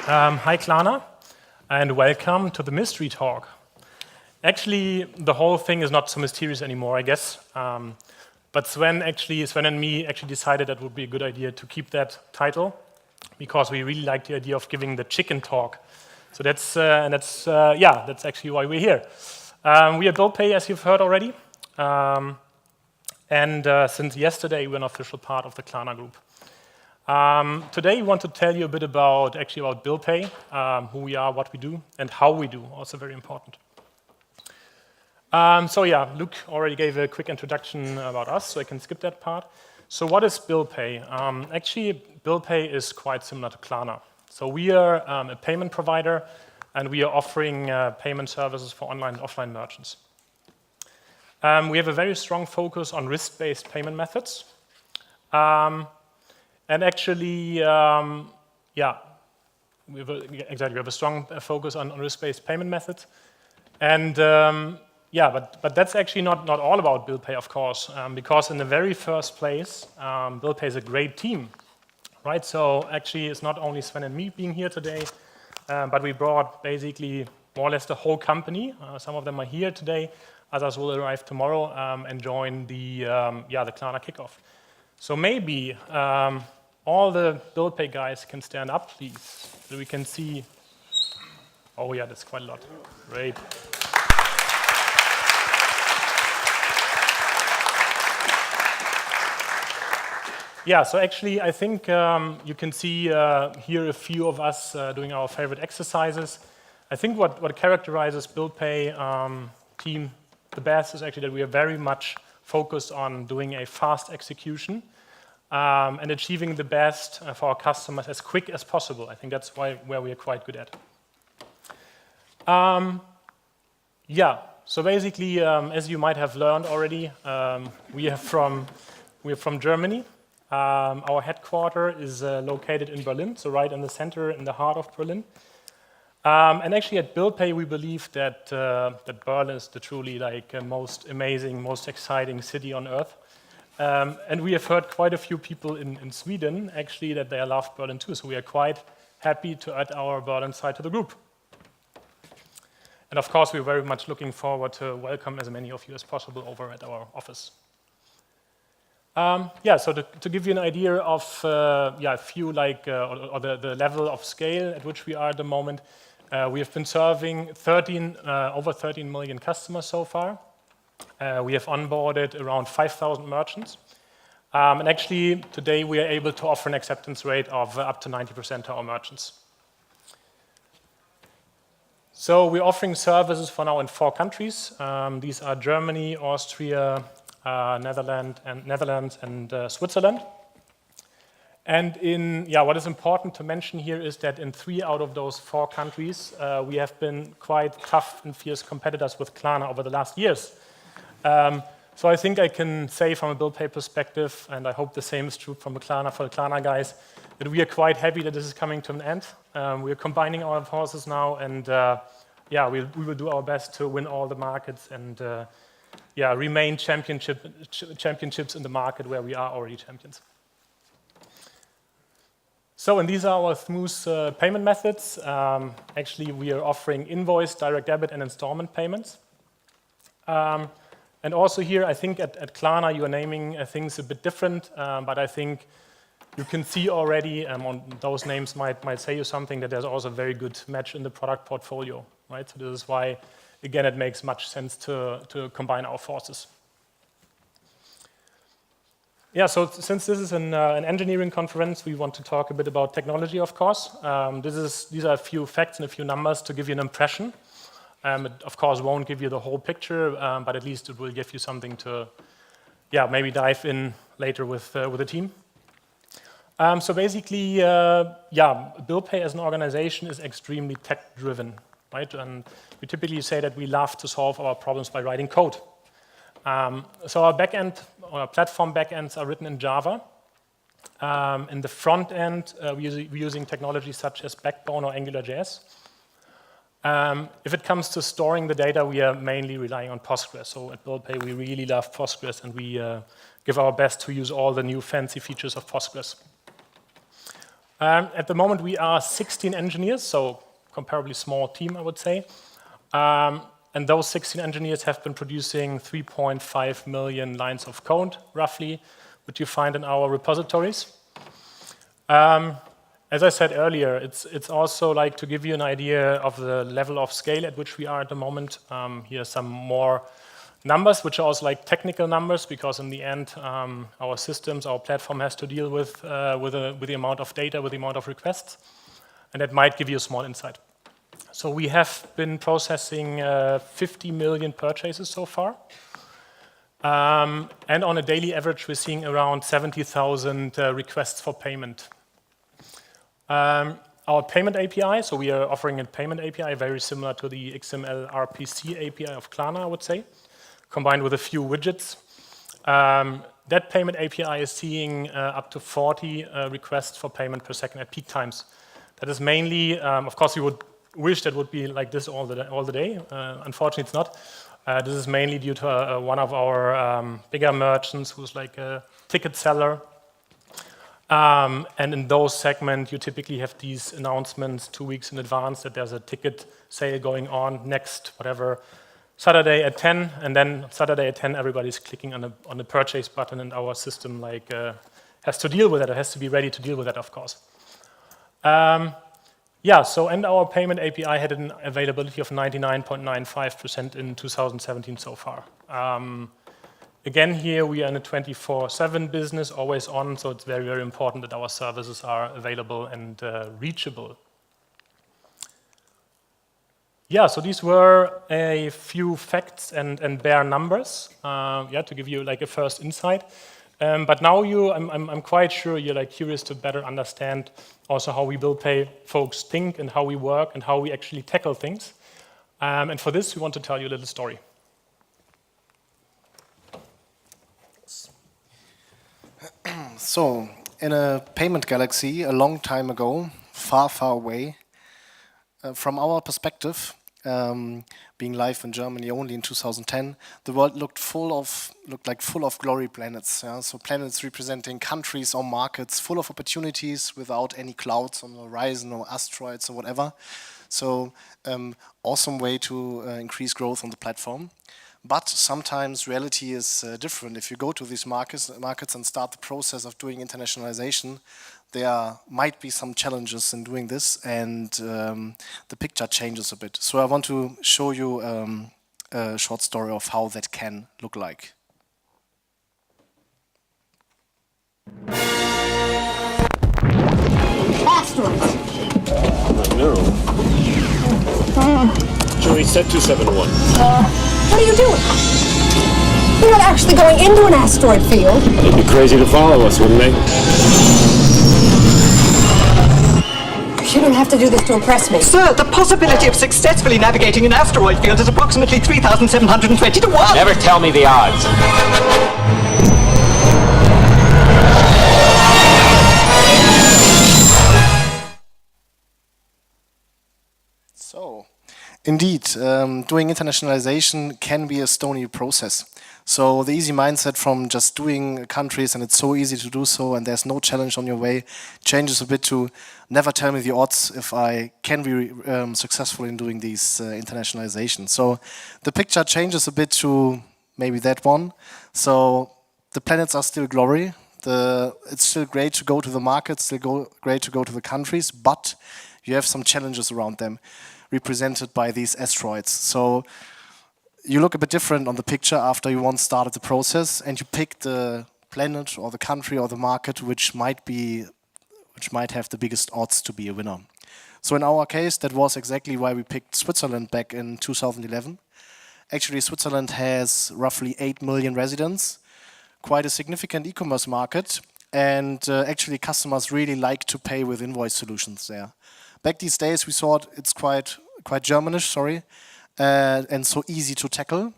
Hi Klarna, and welcome to the mystery talk. Actually, the whole thing is not so mysterious anymore, I guess. But Sven and me actually decided that would be a good idea to keep that title because we really like the idea of giving the chicken talk. So that's actually why we're here. We are BillPay, as you've heard already, and since yesterday we're an official part of the Klarna group. Today we want to tell you a bit about BillPay, who we are, what we do, and how we do. Also very important. Luke already gave a quick introduction about us, so I can skip that part. So what is BillPay? Actually, BillPay is quite similar to Klarna. So we are a payment provider, and we are offering payment services for online and offline merchants. We have a very strong focus on risk-based payment methods. And actually, we have a strong focus on risk-based payment methods. And but that's actually not all about BillPay, of course, because in the very first place, BillPay is a great team, right? So actually, it's not only Sven and me being here today, but we brought basically more or less the whole company. Some of them are here today, others will arrive tomorrow and join the Klarna kickoff. So maybe all the BillPay guys can stand up, please, so we can see. Oh yeah, that's quite a lot. Great. Yeah, so actually, I think you can see here a few of us doing our favorite exercises. I think what characterizes BillPay team the best is actually that we are very much focused on doing a fast execution and achieving the best for our customers as quick as possible. I think that's where we are quite good at. So basically, as you might have learned already, we are from Germany. Our headquarters is located in Berlin, so right in the center, in the heart of Berlin. And actually at BillPay, we believe that Berlin is the truly most amazing, most exciting city on earth. And we have heard quite a few people in Sweden, actually, that they love Berlin too. So we are quite happy to add our Berlin side to the group. And of course, we're very much looking forward to welcome as many of you as possible over at our office. So to give you an idea of the level of scale at which we are at the moment, we have been serving over 13 million customers so far. We have onboarded around 5,000 merchants. And actually, today we are able to offer an acceptance rate of up to 90% to our merchants. So we're offering services for now in 4 countries. These are Germany, Austria, Netherlands, and Switzerland. And what is important to mention here is that in 3 out of those 4 countries, we have been quite tough and fierce competitors with Klarna over the last years. So I think I can say from a BillPay perspective, and I hope the same is true for the Klarna guys, that we are quite happy that this is coming to an end. We are combining our forces now, and we will do our best to win all the markets and remain championships in the market where we are already champions. So, and these are our smooth payment methods. Actually, we are offering invoice, direct debit, and installment payments. And also here, I think at Klarna, you are naming things a bit different, but I think you can see already on those names might say you something that there's also a very good match in the product portfolio, right? So this is why, again, it makes much sense to combine our forces. Yeah, so since this is an engineering conference, we want to talk a bit about technology, of course. These are a few facts and a few numbers to give you an impression. It, of course, won't give you the whole picture, but at least it will give you something to, maybe dive in later with the team. So basically, BillPay as an organization is extremely tech-driven, right? And we typically say that we love to solve our problems by writing code. So our platform backends are written in Java. In the front end, we're using technologies such as Backbone or AngularJS. If it comes to storing the data, we are mainly relying on Postgres. So at BillPay, we really love Postgres, and we give our best to use all the new fancy features of Postgres. At the moment, we are 16 engineers, so comparably small team, I would say. And those 16 engineers have been producing 3.5 million lines of code, roughly, which you find in our repositories. As I said earlier, it's also like to give you an idea of the level of scale at which we are at the moment. Here are some more numbers, which are also like technical numbers, because in the end, our systems, our platform has to deal with the amount of data, with the amount of requests, and that might give you a small insight. So we have been processing 50 million purchases so far. And on a daily average, we're seeing around 70,000 requests for payment. Our payment API, so we are offering a payment API very similar to the XML RPC API of Klarna, I would say, combined with a few widgets. That payment API is seeing up to 40 requests for payment per second at peak times. That is mainly, of course, we would wish that would be like this all the day. Unfortunately, it's not. This is mainly due to one of our bigger merchants who's like a ticket seller. And in those segments, you typically have these announcements 2 weeks in advance that there's a ticket sale going on next, whatever, Saturday at 10, and then Saturday at 10, everybody's clicking on the purchase button, and our system like has to deal with that. It has to be ready to deal with that, of course. Yeah, so and our payment API had an availability of 99.95% in 2017 so far. Again, here we are in a 24/7 business, always on, so it's very, very important that our services are available and reachable. Yeah, so these were a few facts and bare numbers, yeah, to give you like a first insight. But now I'm quite sure you're like curious to better understand also how we BillPay folks think and how we work and how we actually tackle things. And for this, we want to tell you a little story. So, in a payment galaxy a long time ago, far, far away, from our perspective, being live in Germany only in 2010, the world looked like full of glory planets. Yeah? So planets representing countries or markets, full of opportunities without any clouds on the horizon or asteroids or whatever. So awesome way to increase growth on the platform. But sometimes reality is different. If you go to these markets and start the process of doing internationalization, there might be some challenges in doing this, and the picture changes a bit. So I want to show you a short story of how that can look like. Asteroids. No. Joey, set 271. What are you doing? You're not actually going into an asteroid field. They'd be crazy to follow us, wouldn't they? You don't have to do this to impress me. Sir, the possibility of successfully navigating an asteroid field is approximately 3,720 to 1. Never tell me the odds. So, indeed, doing internationalization can be a stony process. So the easy mindset from just doing countries and it's so easy to do so and there's no challenge on your way changes a bit to never tell me the odds if I can be successful in doing these internationalization. So the picture changes a bit to maybe that one. So the planets are still glory. It's still great to go to the markets, great to go to the countries, but you have some challenges around them represented by these asteroids. So you look a bit different on the picture after you once started the process and you pick the planet or the country or the market which might have the biggest odds to be a winner. So in our case, that was exactly why we picked Switzerland back in 2011. Actually, Switzerland has roughly 8 million residents, quite a significant e-commerce market, and actually customers really like to pay with invoice solutions there. Back these days, we thought it's quite Germanish, sorry, and so easy to tackle.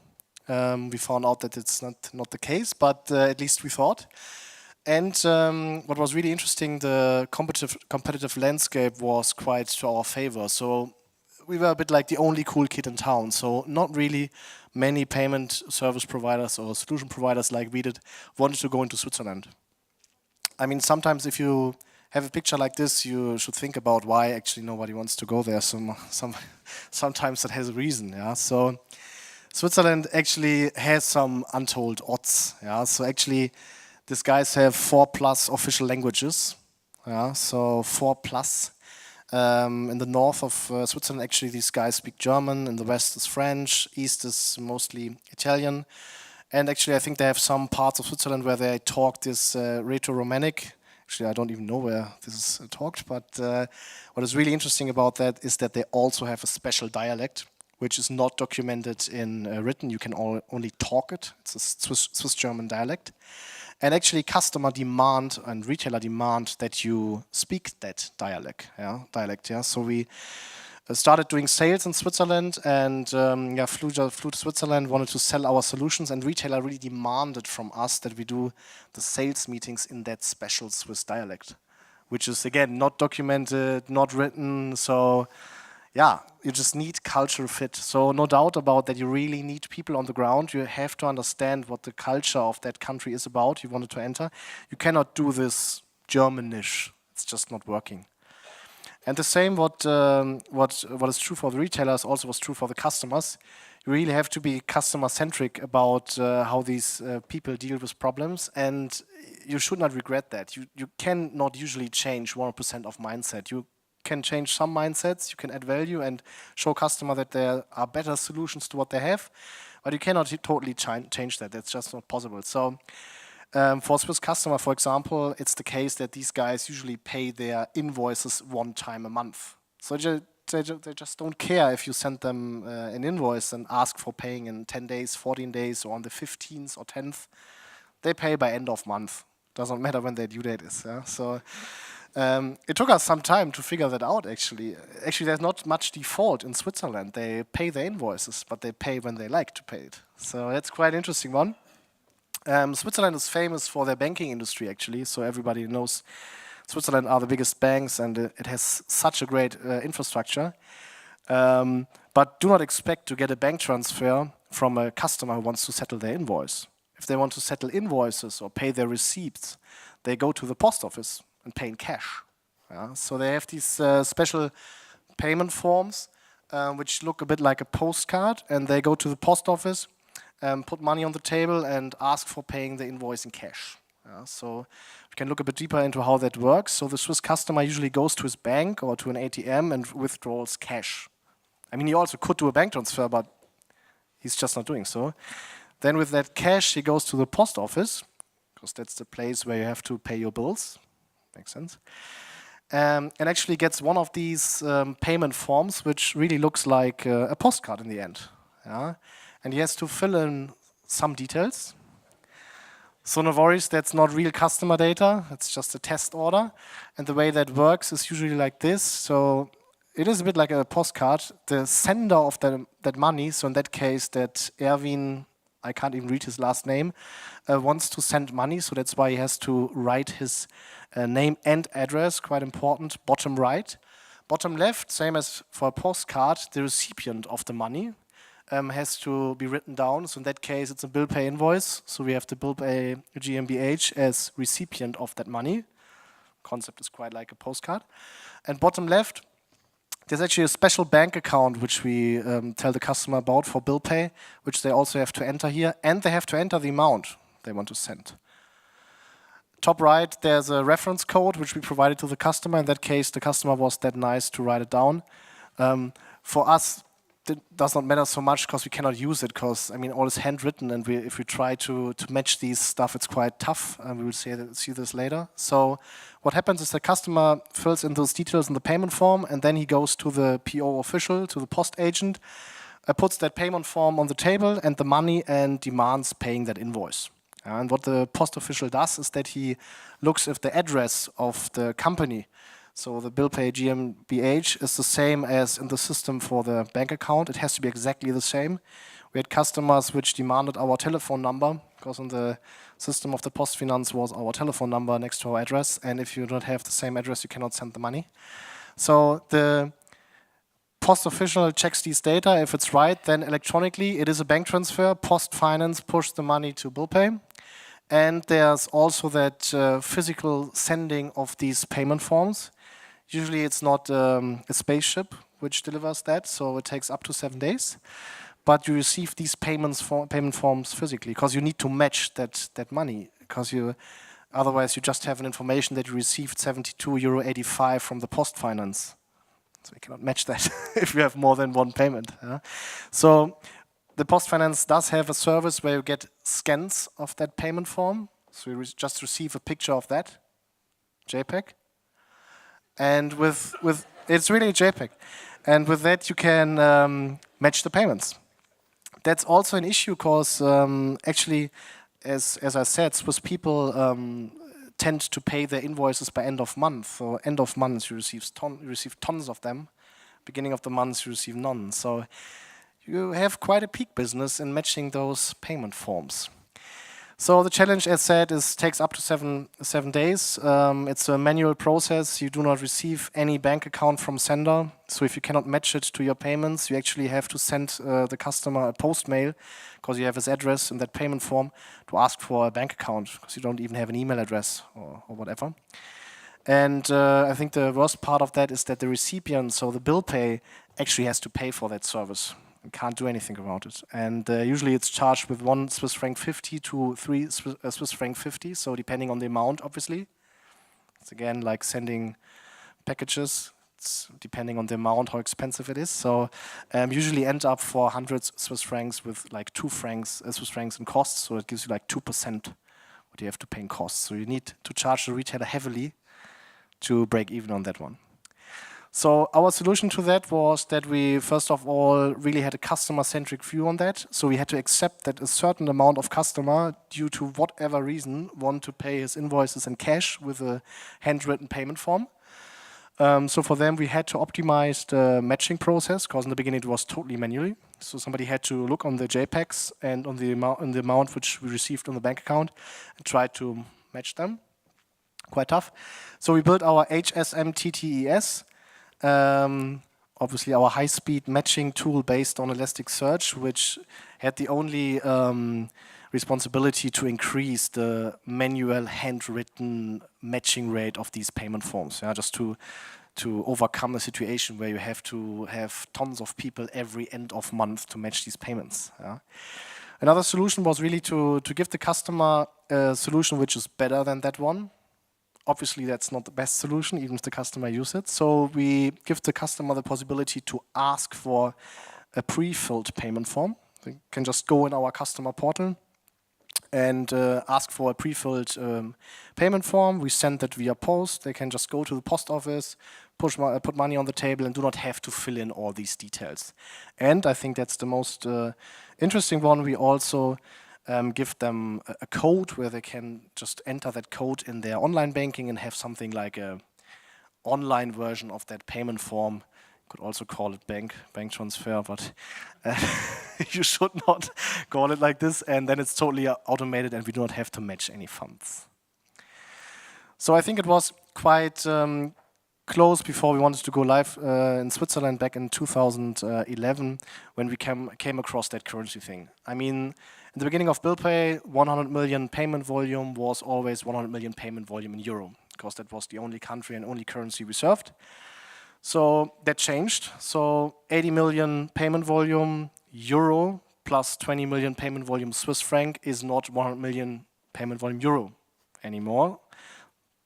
We found out that it's not the case, but at least we thought. And what was really interesting, the competitive landscape was quite to our favor. So we were a bit like the only cool kid in town. So not really many payment service providers or solution providers like we did wanted to go into Switzerland. I mean, sometimes if you have a picture like this, you should think about why actually nobody wants to go there. Sometimes that has a reason. Yeah. So Switzerland actually has some untold odds. Yeah. So actually, these guys have 4+ official languages. Yeah. So 4+. In the north of Switzerland, actually, these guys speak German. In the west is French. East is mostly Italian. And actually, I think they have some parts of Switzerland where they talk this Rheto-Romanic. Actually, I don't even know where this is talked. But what is really interesting about that is that they also have a special dialect, which is not documented in written. You can only talk it. It's a Swiss-German dialect. And actually, customer demand and retailer demand that you speak that dialect. Yeah. So we started doing sales in Switzerland and flew to Switzerland, wanted to sell our solutions, and retailer really demanded from us that we do the sales meetings in that special Swiss dialect, which is again not documented, not written. So yeah, you just need cultural fit. So no doubt about that, you really need people on the ground. You have to understand what the culture of that country is about. You wanted to enter. You cannot do this Germanish. It's just not working. And the same what is true for the retailers also was true for the customers. You really have to be customer-centric about how these people deal with problems, and you should not regret that. You cannot usually change 100% of mindset. You can change some mindsets, you can add value and show customer that there are better solutions to what they have, but you cannot totally change that. That's just not possible. So for Swiss customer, for example, it's the case that these guys usually pay their invoices one time a month. So they just don't care if you send them an invoice and ask for paying in 10 days, 14 days, or on the 15th or 10th. They pay by end of month. Doesn't matter when their due date is. Yeah? So it took us some time to figure that out, actually. Actually, there's not much default in Switzerland. They pay their invoices, but they pay when they like to pay it. So that's quite an interesting one. Switzerland is famous for their banking industry, actually. So everybody knows Switzerland are the biggest banks, and it has such a great infrastructure. But do not expect to get a bank transfer from a customer who wants to settle their invoice. If they want to settle invoices or pay their receipts, they go to the post office and pay in cash. Yeah? So they have these special payment forms which look a bit like a postcard, and they go to the post office, put money on the table and ask for paying the invoice in cash. Yeah? So we can look a bit deeper into how that works. So the Swiss customer usually goes to his bank or to an ATM and withdraws cash. I mean, he also could do a bank transfer, but he's just not doing so. Then with that cash, he goes to the post office, because that's the place where you have to pay your bills. Makes sense. And actually gets one of these payment forms, which really looks like a postcard in the end. Yeah? And he has to fill in some details. So no worries, that's not real customer data. It's just a test order. And the way that works is usually like this. So it is a bit like a postcard. The sender of that money, so in that case, that Erwin, I can't even read his last name, wants to send money. So that's why he has to write his name and address, quite important, bottom right. Bottom left, same as for a postcard, the recipient of the money has to be written down. So in that case, it's a BillPay invoice. So we have the BillPay GmbH as recipient of that money. Concept is quite like a postcard. And bottom left, there's actually a special bank account which we tell the customer about for BillPay, which they also have to enter here, and they have to enter the amount they want to send. Top right, there's a reference code which we provided to the customer. In that case, the customer was that nice to write it down. For us, it does not matter so much because we cannot use it, because I mean all is handwritten, and if we try to match these stuff, it's quite tough. We will see this later. So what happens is the customer fills in those details in the payment form, and then he goes to the PO official, to the post agent, puts that payment form on the table and the money, and demands paying that invoice. And what the post official does is that he looks if the address of the company, so the BillPay GmbH, is the same as in the system for the bank account. It has to be exactly the same. We had customers which demanded our telephone number, because in the system of the Postfinanz was our telephone number next to our address, and if you don't have the same address, you cannot send the money. So the post official checks these data. If it's right, then electronically it is a bank transfer. Postfinanz pushed the money to BillPay, And there's also that physical sending of these payment forms. Usually it's not a spaceship which delivers that, so it takes up to 7 days. But you receive these payment forms physically, because you need to match that money, because otherwise you just have an information that you received €72.85 from the post finance. So you cannot match that if you have more than one payment. So the post finance does have a service where you get scans of that payment form. So you just receive a picture of that, JPEG. And with it's really a JPEG. And with that you can match the payments. That's also an issue because actually, as I said, Swiss people tend to pay their invoices by end of month. So end of month you receive tons of them. Beginning of the month you receive none. So you have quite a peak business in matching those payment forms. So the challenge, as said, takes up to seven days. It's a manual process. You do not receive any bank account from sender. So if you cannot match it to your payments, you actually have to send the customer a post mail, because you have his address in that payment form, to ask for a bank account, because you don't even have an email address or whatever. And I think the worst part of that is that the recipient, so the BillPay, actually has to pay for that service. You can't do anything about it. And usually it's charged with 1 Swiss franc 50 to 3 Swiss franc 50, so depending on the amount, obviously. It's again like sending packages. It's depending on the amount, how expensive it is. So usually end up for 100 Swiss francs with like 2 Swiss francs in costs, so it gives you like 2% what you have to pay in costs. So you need to charge the retailer heavily to break even on that one. So our solution to that was that we, first of all, really had a customer-centric view on that. So we had to accept that a certain amount of customer, due to whatever reason, want to pay his invoices in cash with a handwritten payment form. So for them, we had to optimize the matching process, because in the beginning it was totally manually. So somebody had to look on the JPEGs and on the amount which we received on the bank account and try to match them. Quite tough. So we built our HSMTTES, obviously our high-speed matching tool based on Elasticsearch, which had the only responsibility to increase the manual handwritten matching rate of these payment forms, just to overcome a situation where you have to have tons of people every end of month to match these payments. Another solution was really to give the customer a solution which is better than that one. Obviously, that's not the best solution, even if the customer uses it. So we give the customer the possibility to ask for a pre-filled payment form. They can just go in our customer portal and ask for a pre-filled payment form. We send that via post. They can just go to the post office, put money on the table, and do not have to fill in all these details. And I think that's the most interesting one. We also give them a code where they can just enter that code in their online banking and have something like a online version of that payment form. You could also call it bank transfer, but you should not call it like this. And then it's totally automated and we do not have to match any funds. So I think it was quite close before we wanted to go live in Switzerland back in 2011 when we came across that currency thing. I mean, in the beginning of BillPay, 100 million payment volume was always 100 million payment volume in euro, because that was the only country and only currency we served. So that changed. So 80 million payment volume euro plus 20 million payment volume Swiss franc is not 100 million payment volume euro anymore.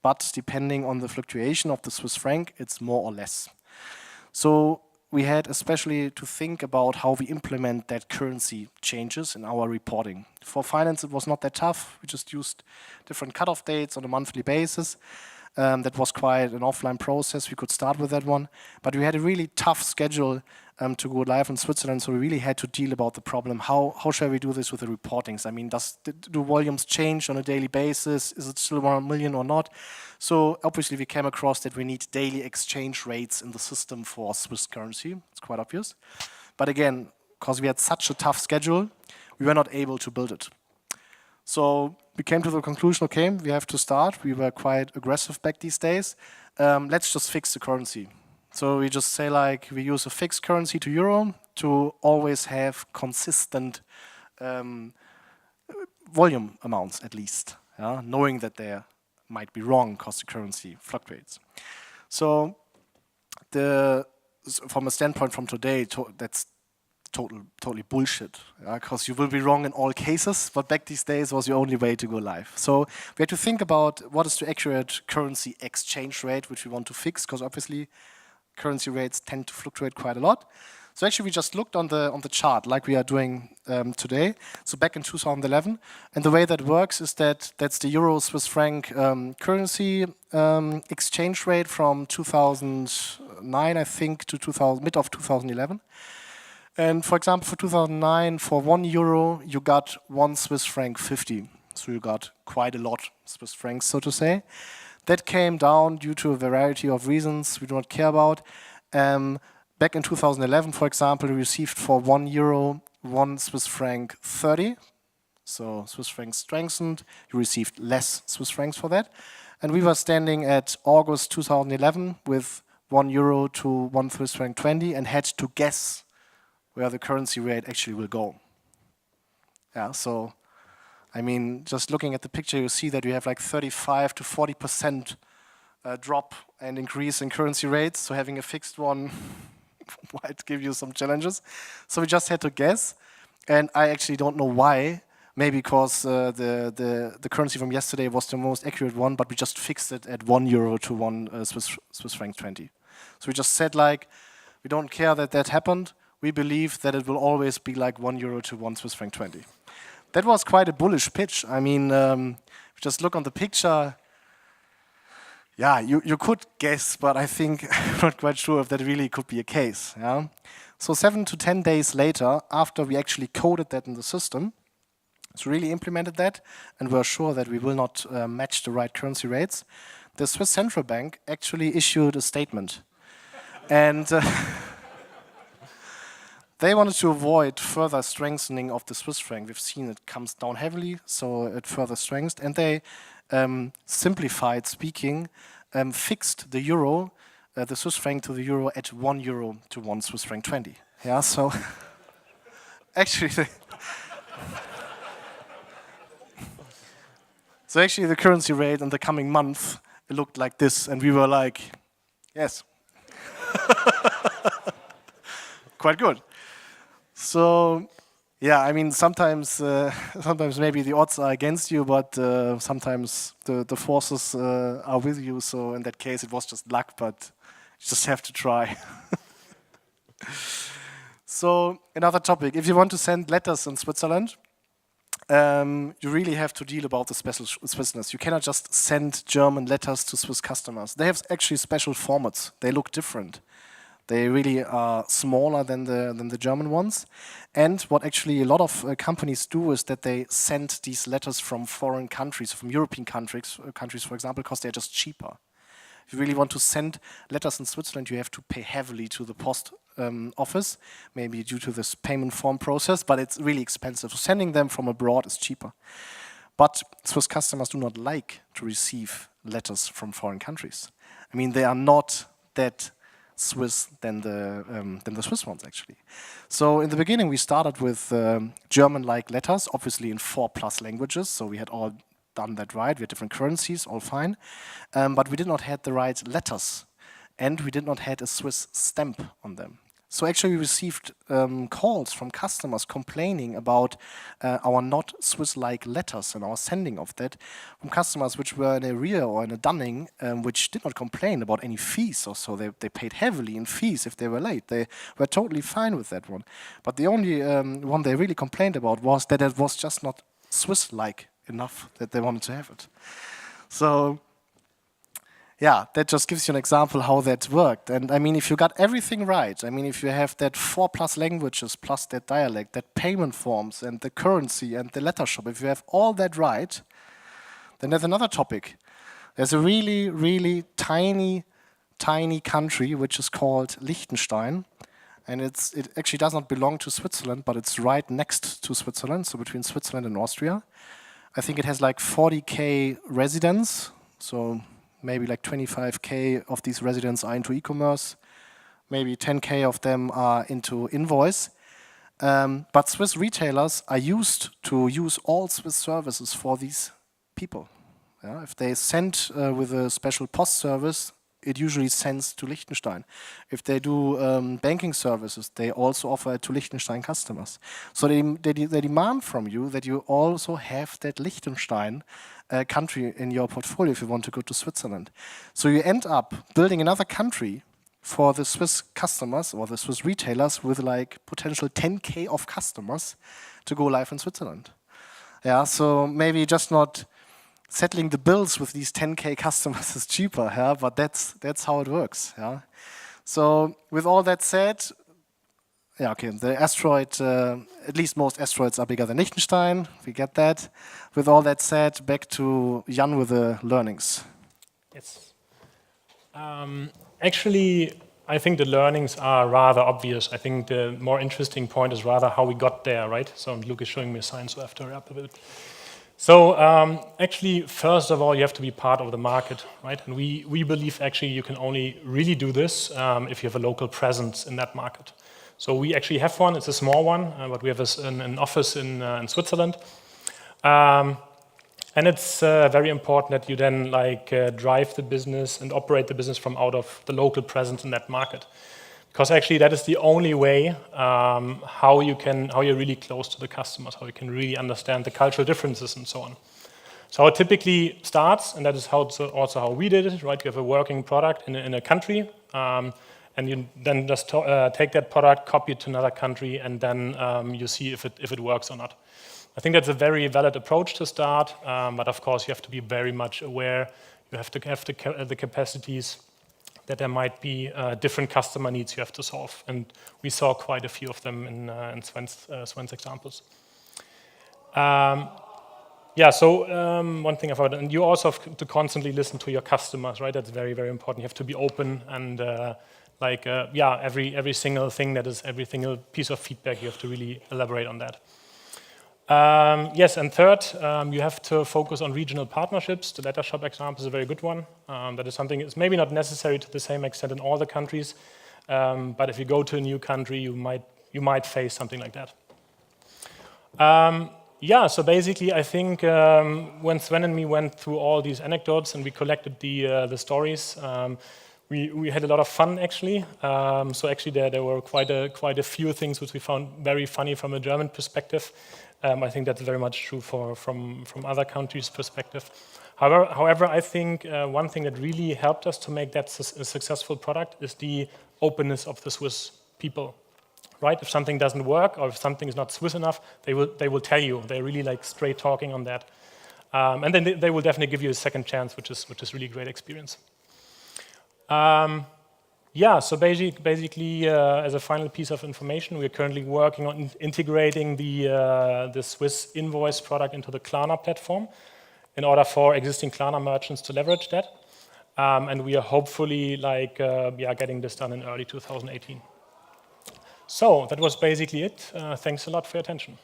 But depending on the fluctuation of the Swiss franc, it's more or less. So we had especially to think about how we implement that currency changes in our reporting. For finance, it was not that tough. We just used different cutoff dates on a monthly basis. That was quite an offline process. We could start with that one. But we had a really tough schedule to go live in Switzerland, so we really had to deal about the problem. How shall we do this with the reportings? I mean, do volumes change on a daily basis? Is it still 1 million or not? So obviously we came across that we need daily exchange rates in the system for Swiss currency. It's quite obvious. But again, because we had such a tough schedule, we were not able to build it. So we came to the conclusion, okay, we have to start. We were quite aggressive back these days. Let's just fix the currency. So we just say like we use a fixed currency to euro to always have consistent volume amounts at least. knowing that they might be wrong because the currency fluctuates. So from a standpoint from today, that's totally bullshit, because you will be wrong in all cases, but back these days was the only way to go live. So we had to think about what is the accurate currency exchange rate which we want to fix, because obviously currency rates tend to fluctuate quite a lot. So actually we just looked on the chart like we are doing today. So back in 2011, and the way that works is that's the euro Swiss franc currency exchange rate from 2009, I think, to mid of 2011. And for example, for 2009, for €1, you got 1 Swiss franc 50. So you got quite a lot Swiss francs, so to say. That came down due to a variety of reasons we do not care about. Back in 2011, for example, we received for €1, 1 Swiss franc 30. So Swiss francs strengthened, you received less Swiss francs for that. And we were standing at August 2011 with €1 to 1 Swiss franc 20 and had to guess where the currency rate actually will go. Yeah, so, I mean, just looking at the picture, you see that you have like 35 to 40% drop and increase in currency rates. So having a fixed one might give you some challenges. So we just had to guess. And I actually don't know why. Maybe because the currency from yesterday was the most accurate one, but we just fixed it at €1 to 1 Swiss franc 20. So we just said, like, we don't care that that happened. We believe that it will always be like €1 to 1 Swiss franc 20. That was quite a bullish pitch. I mean, just look on the picture. Yeah, you could guess, but I think I'm not quite sure if that really could be a case. Yeah? So 7 to 10 days later, after we actually coded that in the system, so really implemented that, and were sure that we will not match the right currency rates, the Swiss Central Bank actually issued a statement. And they wanted to avoid further strengthening of the Swiss franc. We've seen it comes down heavily, so it further strengthened. And they simplified speaking, fixed the euro, the Swiss franc to the euro at €1 to 1 Swiss franc 20. Yeah, so actually, the currency rate in the coming month, it looked like this, and we were like, yes, quite good. So, yeah, I mean, sometimes maybe the odds are against you, but sometimes the forces are with you. So in that case, it was just luck, but you just have to try. So another topic, if you want to send letters in Switzerland, you really have to deal about the special Swissness. You cannot just send German letters to Swiss customers. They have actually special formats. They look different. They really are smaller than the German ones. And what actually a lot of companies do is that they send these letters from foreign countries, from European countries, for example, because they're just cheaper. If you really want to send letters in Switzerland, you have to pay heavily to the post office, maybe due to this payment form process, but it's really expensive. So sending them from abroad is cheaper. But Swiss customers do not like to receive letters from foreign countries. I mean, they are not that Swiss than the Swiss ones, actually. So in the beginning, we started with German-like letters, obviously in 4+ languages. So we had all done that right. We had different currencies, all fine. But we did not have the right letters, and we did not have a Swiss stamp on them. So actually we received calls from customers complaining about our not Swiss-like letters and our sending of that from customers which were in a RIA or in a dunning, which did not complain about any fees or so. They paid heavily in fees if they were late. They were totally fine with that one. But the only one they really complained about was that it was just not Swiss-like enough that they wanted to have it. So yeah, that just gives you an example how that worked. And I mean, if you got everything right, I mean, if you have that 4+ languages plus that dialect, that payment forms and the currency and the letter shop, if you have all that right, then there's another topic. There's a really, really tiny country which is called Liechtenstein. And it actually does not belong to Switzerland, but it's right next to Switzerland, so between Switzerland and Austria. I think it has like 40,000 residents, so maybe like 25,000 of these residents are into e-commerce. Maybe 10,000 of them are into invoice. But Swiss retailers are used to use all Swiss services for these people. Yeah? If they send with a special post service, it usually sends to Liechtenstein. If they do banking services, they also offer it to Liechtenstein customers. So they demand from you that you also have that Liechtenstein country in your portfolio if you want to go to Switzerland. So you end up building another country for the Swiss customers or the Swiss retailers with like potential 10K of customers to go live in Switzerland. Yeah, so maybe just not settling the bills with these 10K customers is cheaper, yeah, but that's how it works. Yeah. So with all that said, yeah, okay, the asteroid, at least most asteroids are bigger than Liechtenstein. We get that. With all that said, back to Jan with the learnings. Yes. Actually, I think the learnings are rather obvious. I think the more interesting point is rather how we got there, right? So Luke is showing me a sign, so I have to hurry up a bit. So actually, first of all, you have to be part of the market, right? And we believe actually you can only really do this if you have a local presence in that market. So we actually have one. It's a small one, but we have an office in Switzerland. And it's very important that you then drive the business and operate the business from out of the local presence in that market. Because actually that is the only way how you're really close to the customers, how you can really understand the cultural differences and so on. So how it typically starts, and that is also how we did it, right? You have a working product in a country, and you then just take that product, copy it to another country, and then you see if it works or not. I think that's a very valid approach to start, but of course you have to be very much aware. You have to have the capacities that there might be different customer needs you have to solve. And we saw quite a few of them in Sven's examples. One thing about it, and you also have to constantly listen to your customers, right? That's very, very important. You have to be open and every single thing that is, every single piece of feedback, you have to really elaborate on that. Yes, and third, you have to focus on regional partnerships. The letter shop example is a very good one. That is something that's maybe not necessary to the same extent in all the countries, but if you go to a new country, you might face something like that. So basically, I think when Sven and me went through all these anecdotes and we collected the stories, we had a lot of fun actually. So actually, there were quite a few things which we found very funny from a German perspective. I think that's very much true from other countries' perspective. However, I think one thing that really helped us to make that a successful product is the openness of the Swiss people. Right? If something doesn't work or if something is not Swiss enough, they will tell you. They're really straight talking on that, and then they will definitely give you a second chance, which is really great experience. So basically, as a final piece of information, we are currently working on integrating the Swiss invoice product into the Klarna platform in order for existing Klarna merchants to leverage that. And we are hopefully getting this done in early 2018. So that was basically it. Thanks a lot for your attention.